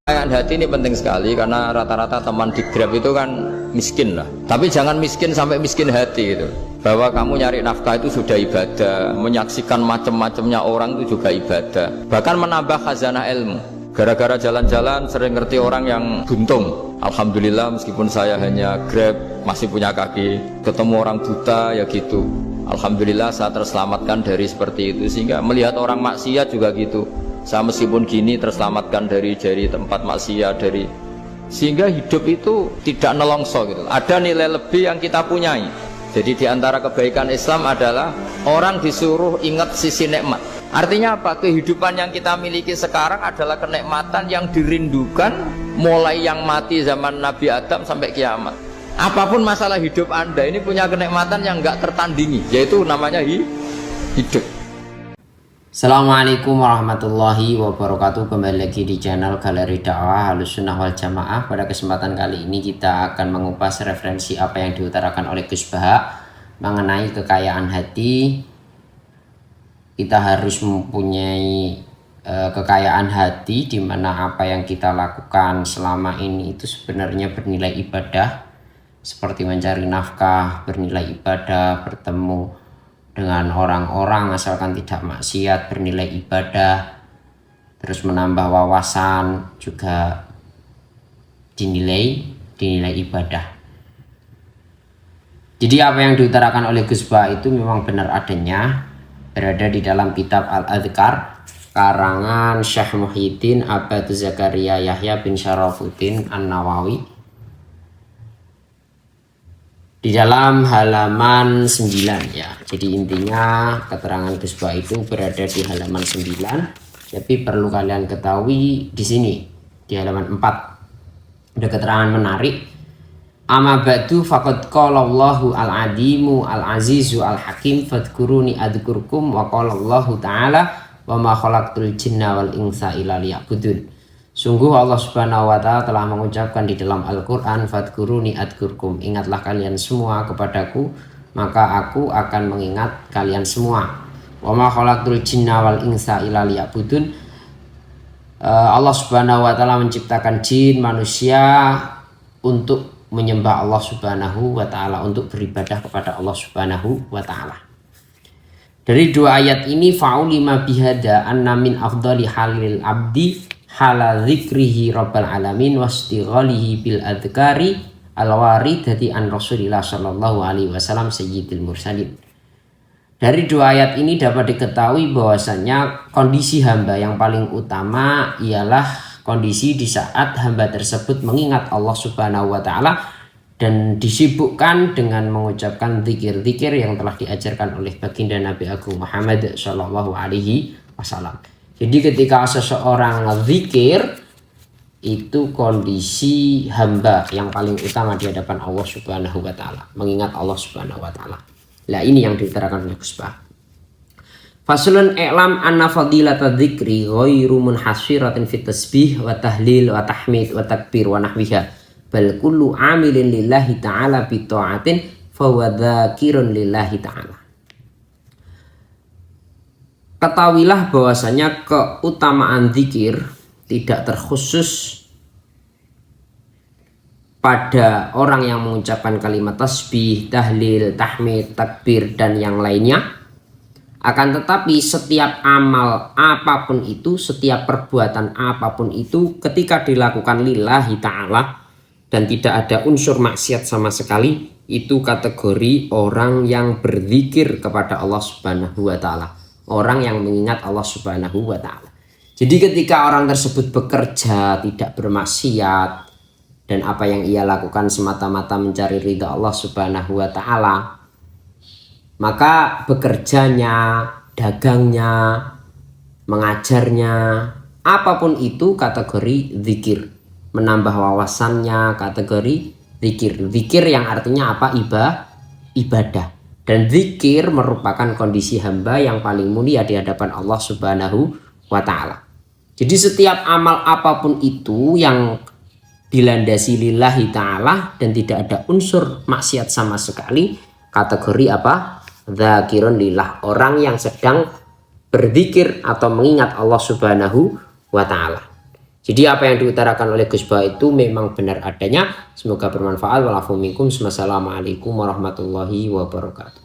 Kekayaan hati ini penting sekali karena rata-rata teman di Grab itu kan miskin lah. Tapi jangan miskin sampai miskin hati gitu. Bahwa kamu nyari nafkah itu sudah ibadah, menyaksikan macam-macamnya orang itu juga ibadah. Bahkan menambah khazanah ilmu. Gara-gara jalan-jalan sering ngerti orang yang buntung. Alhamdulillah meskipun saya hanya Grab, masih punya kaki. Ketemu orang buta ya gitu. Alhamdulillah saya terselamatkan dari seperti itu. Sehingga melihat orang maksiat juga gitu. Saya meskipun gini terselamatkan dari tempat maksiat, sehingga hidup itu tidak nelongso gitu. Ada nilai lebih yang kita punyai. Jadi diantara kebaikan Islam adalah orang disuruh ingat sisi nikmat. Artinya apa? Kehidupan yang kita miliki sekarang adalah kenikmatan yang dirindukan mulai yang mati zaman Nabi Adam sampai kiamat. Apapun masalah hidup Anda ini punya kenikmatan yang enggak tertandingi, yaitu namanya hidup. Assalamualaikum warahmatullahi wabarakatuh. Kembali lagi di channel Galeri Dakwah Ahlussunnah wal Jamaah. Pada kesempatan kali ini kita akan mengupas referensi apa yang diutarakan oleh Gus Baha mengenai kekayaan hati. Kita harus mempunyai kekayaan hati di mana apa yang kita lakukan selama ini itu sebenarnya bernilai ibadah, seperti mencari nafkah bernilai ibadah, bertemu dengan orang-orang asalkan tidak maksiat bernilai ibadah, terus menambah wawasan juga dinilai ibadah. Jadi apa yang diutarakan oleh Gus Baha itu memang benar adanya, berada di dalam kitab Al-Adhkar karangan Syekh Muhyiddin Abad Zakaria Yahya bin Syarafuddin An-Nawawi, di dalam halaman 9 ya. Jadi intinya keterangan Gus Baha itu berada di halaman 9, tapi perlu kalian ketahui di sini di halaman 4 ada keterangan menarik. Amma ba'du faqad qala Allahu al-'alimu al-'azizu al-hakim fadhkuruni adhkurkum wa qala Allahu ta'ala wa ma khalaqtul jinna wal insa illa liya'budun. Sungguh Allah Subhanahu wa ta'ala telah mengucapkan di dalam Al-Quran, fadhkuruni adhkurkum, ingatlah kalian semua kepadaku maka aku akan mengingat kalian semua. Wa ma khalaqtul jinna wal insa illa liya'budun. Allah Subhanahu wa ta'ala menciptakan jin manusia untuk menyembah Allah Subhanahu wa ta'ala, untuk beribadah kepada Allah Subhanahu wa ta'ala. Dari dua ayat ini fa'ulima bihada anna min afdali halil abdi hala dzikrihi rabbal alamin wastighalihi bil adhkari al-waridati an Rasulillah sallallahu alaihi wasallam sayyidil mursalin. Dari dua ayat ini dapat diketahui bahwasanya kondisi hamba yang paling utama ialah kondisi di saat hamba tersebut mengingat Allah Subhanahu wa taala dan disibukkan dengan mengucapkan zikir-zikir yang telah diajarkan oleh baginda Nabi Agung Muhammad sallallahu alaihi wasallam. Jadi ketika seseorang zikir, itu kondisi hamba yang paling utama di hadapan Allah Subhanahu wa ta'ala, mengingat Allah Subhanahu wa ta'ala. Nah ini yang diutarakan oleh Gus Baha. Faslun i'lam anna fadilata dzikri ghairu munhasiratin fit tasbih wa tahlil wa tahmid wa takbir wa nahwiha, bal kullu 'amilin lillahi ta'ala bi ta'atin fa huwa dzakirun lillahi ta'ala. Ketahuilah bahwasanya keutamaan zikir tidak terkhusus pada orang yang mengucapkan kalimat tasbih, tahlil, tahmid, takbir dan yang lainnya. Akan tetapi setiap amal apapun itu, setiap perbuatan apapun itu ketika dilakukan lillahi ta'ala dan tidak ada unsur maksiat sama sekali, itu kategori orang yang berzikir kepada Allah Subhanahu wa ta'ala, orang yang mengingat Allah Subhanahu wa ta'ala. Jadi ketika orang tersebut bekerja tidak bermaksiat dan apa yang ia lakukan semata-mata mencari ridha Allah Subhanahu wa ta'ala, maka bekerjanya, dagangnya, mengajarnya, apapun itu kategori zikir. Menambah wawasannya kategori zikir. Zikir yang artinya apa? Ibadah. Dan zikir merupakan kondisi hamba yang paling mulia di hadapan Allah Subhanahu wa ta'ala. Jadi setiap amal apapun itu yang dilandasi lillahi ta'ala dan tidak ada unsur maksiat sama sekali, kategori apa? Dzakirun lillah, orang yang sedang berzikir atau mengingat Allah Subhanahu wa ta'ala. Jadi apa yang diutarakan oleh Gus Bah itu memang benar adanya. Semoga bermanfaat. Walafu minkum. Wassalamualaikum warahmatullahi wabarakatuh.